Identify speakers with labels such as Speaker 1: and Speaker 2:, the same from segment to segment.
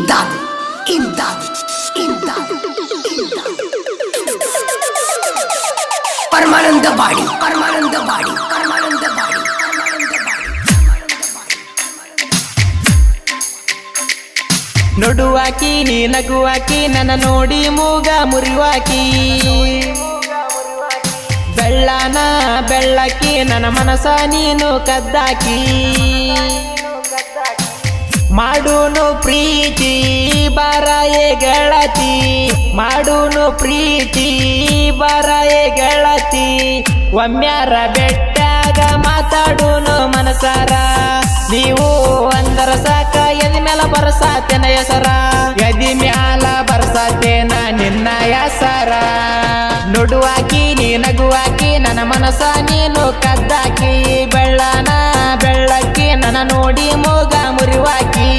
Speaker 1: इमदाद परमानंद बाड़ी
Speaker 2: ನಡುವಾಕಿ ನೀ ನಗುವಾಕಿ ನನ್ನ ನೋಡಿ ಮೂಗ ಮುರಿವಾಕಿ ಬೆಳ್ಳನ ಬೆಳ್ಳಕ್ಕಿ ನನ್ನ ಮನಸ ನೀನು ಕದ್ದಾಕಿ ಮಾಡೂನು ಪ್ರೀತಿ ಬಾರಾಯೇ ಗೆಳತಿ ಮಾಡೂನು ಪ್ರೀತಿ ಬಾರಾಯೇ ಗೆಳತಿ ಒಮ್ಮ್ಯಾರ ಬೆಟ್ಟಾಗ ಮಾತಾಡೂನು ಮನಸಾರ ನೀವು ಅಂದರ ಸಾಕ ಎದಿ ಮ್ಯಾಲ ಬರ್ಸಾತೇನ ಹೆಸರ ಎದಿ ಮ್ಯಾಲ ಬರ್ಸಾತೇನ ನಿನ್ನ ಹೆಸರ ನುಡುವಾಕಿ ನೀ ನಗುವಾಕಿ ನನ್ನ ಮನಸ ನೀನು ಕದ್ದಾಕಿ ಬೆಳ್ಳನ ಬೆಳ್ಳಕ್ಕಿ ನನ್ನ ನೋಡಿ ಮೂಗ ಮುರಿವಾಕಿ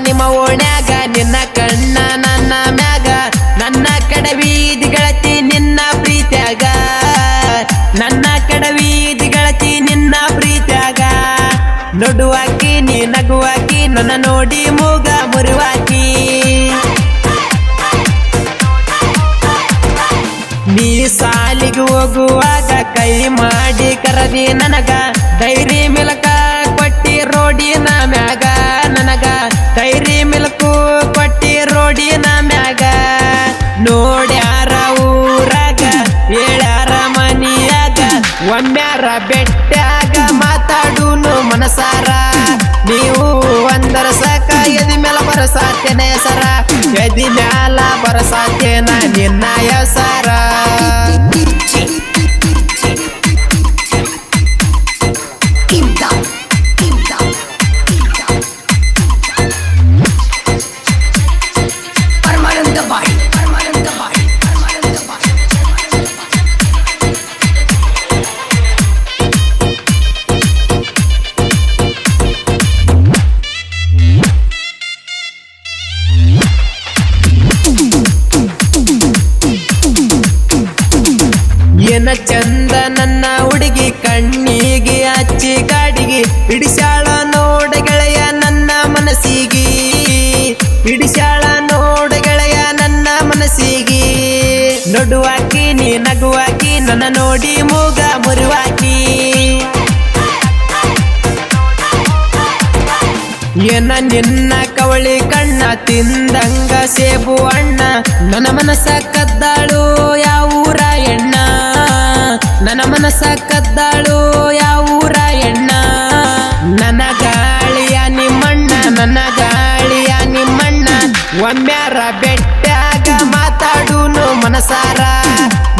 Speaker 2: ನಿಮ್ಮ ಓಣ್ಯಾಗ ನಿನ್ನ ಕಣ್ಣ ನನ್ನ ಮ್ಯಾಗ ನನ್ನ ಕಡವೀದಿ ಗೆಳತಿ ನಿನ್ನ ಪ್ರೀತ್ಯಾಗ ನನ್ನ ಕಡವೀದಿ ಗೆಳತಿ ನಿನ್ನ ಪ್ರೀತ್ಯಾಗ ನಡುವಾಕಿ ನೀ ನಗುವಾಕಿ ನನ್ನ ನೋಡಿ ಮೂಗ ಮುರಿವಾಕಿ ನೀ ಸಾಲಿಗೆ ಹೋಗುವಾಗ ಕೈ ಮಾಡಿ ಕರದಿ ನನಗ ಡೈರಿ ಮಿಲಕ ಕೊಟ್ಟಿ ರೋಡಿನ ಮ್ಯಾಗ ನನಗ ಡೈರಿ ಮಿಲ್ಕು ಕೊಟ್ಟಿ ರೋಡಿನ ಮ್ಯಾಗ ನೋಡ್ಯಾರ ಊರಾಗ ಹೇಳ್ಯಾರ ಮನಿಯಾಗ ಒಮ್ಮ್ಯಾರ ಬೆಟ್ಟಾಗ ಮಾತಾಡೂನು ಮನಸಾರ ನೀವು ಒಂದರ ಸಾಕ ಎದಿ ಮ್ಯಾಲ ಬರಸಾತೇನ ಹೆಸರ ಎದಿ ಮ್ಯಾಲ ಬರಸಾತೇನ ನಿನ್ನ ಹೆಸರ ಏನ ಚಂದ ನನ್ನ ಹುಡುಗಿ ಕಣ್ಣಿಗೆ ಹಚ್ಚಿ ಗಾಡಿಗೆ ಹಿಡಿಸಾಳ ನೋಡ ಗೆಳೆಯ ನನ್ನ ಮನಸ್ಸಿಗೆ ಹಿಡಿಸಾಳ ನೋಡ ಗೆಳೆಯ ನನ್ನ ಮನಸ್ಸಿಗೆ ನಡುವಾಕಿ ನೀ ನಗುವಾಕಿ ನನ್ನ ನೋಡಿ ಮೂಗ ಮುರಿವಾಕಿ ಏನ ನಿನ್ನ ಕವಳಿ ಕಣ್ಣ ತಿಂದಂಗ ಸೇಬು ಅಣ್ಣ ನನ್ನ ಮನಸ್ಸ ಕದ್ದಾಳು ಯಾವೂರ ಎಣ್ಣ ನನ್ನ ಮನಸ್ಸ ಕದ್ದಾಳು ಯಾವೂರ ಎಣ್ಣ ನನ್ನ ಗಾಳಿಯ ನಿಮ್ಮಣ್ಣ ನನ್ನ ಗಾಳಿಯ ನಿಮ್ಮಣ್ಣ ಒಮ್ಮ್ಯಾರ ಬೆಟ್ಟಾಗ ಮಾತಾಡೂನು ಮನಸಾರ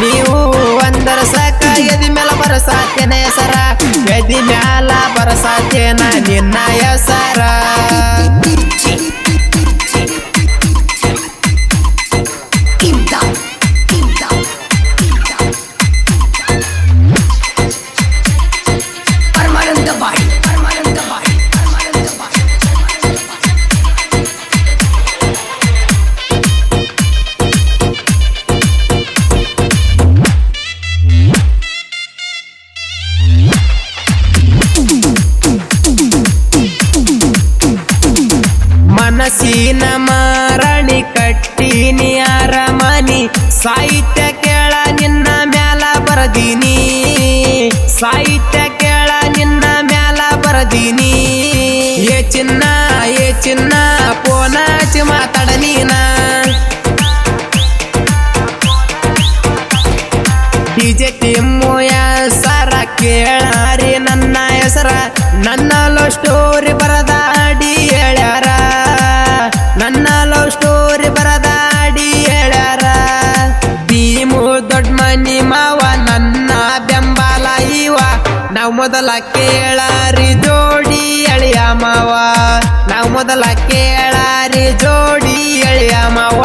Speaker 2: ನೀವು ಒಂದರ ಸಾಕ ಎದಿ ಮ್ಯಾಲ ಬರಸಾತೇನ ಹೆಸರ ಎದಿ ಮ್ಯಾಲ ಬರಸಾತೇನ ನಿನ್ನ ಹೆಸರ ಮನಸ್ಸಿನ ಮಾರಣಿ ಕಟ್ಟಿನಿ ಅರಮನಿ ಸಾಹಿತ್ಯ ಕೇಳ ನಿನ್ನ ಮ್ಯಾಲ ಬರದೀನಿ ಸಾಹಿತ್ಯ ಕೇಳ ನಿನ್ನ ಮ್ಯಾಲ ಬರದೀನಿ ಏ ಚಿನ್ನ ಪೋನ ಹಚ್ಚಿ ಮಾತಾಡ ನೀನ ಡಿಜೆ ಟಿಮ್ಮು ಹೆಸರ ಕೇಳಾರಿ ನನ್ನ ಹೆಸರ ನನ್ನ ಲವ್ ಸ್ಟೋರಿ ಬರದಾಡಿ ಹೇಳ್ಯಾರ ನನ್ನ ಲವ್ ಸ್ಟೋರಿ ಬರದಾಡಿ ಹೇಳ್ಯಾರ ದೊಡ್ಡ ಮನಿ ಮಾವ ನನ್ನ ಬೆಂಬಲ ಇವ ನಾವು ಮೊದಲ ಕೇಳಾರಿ ಜೋಡಿ ಎಳೆಯ ಮಾವ ನಾವು ಮೊದಲ ಕೇಳಾರಿ ಜೋಡಿ ಎಳೆಯ ಮಾವ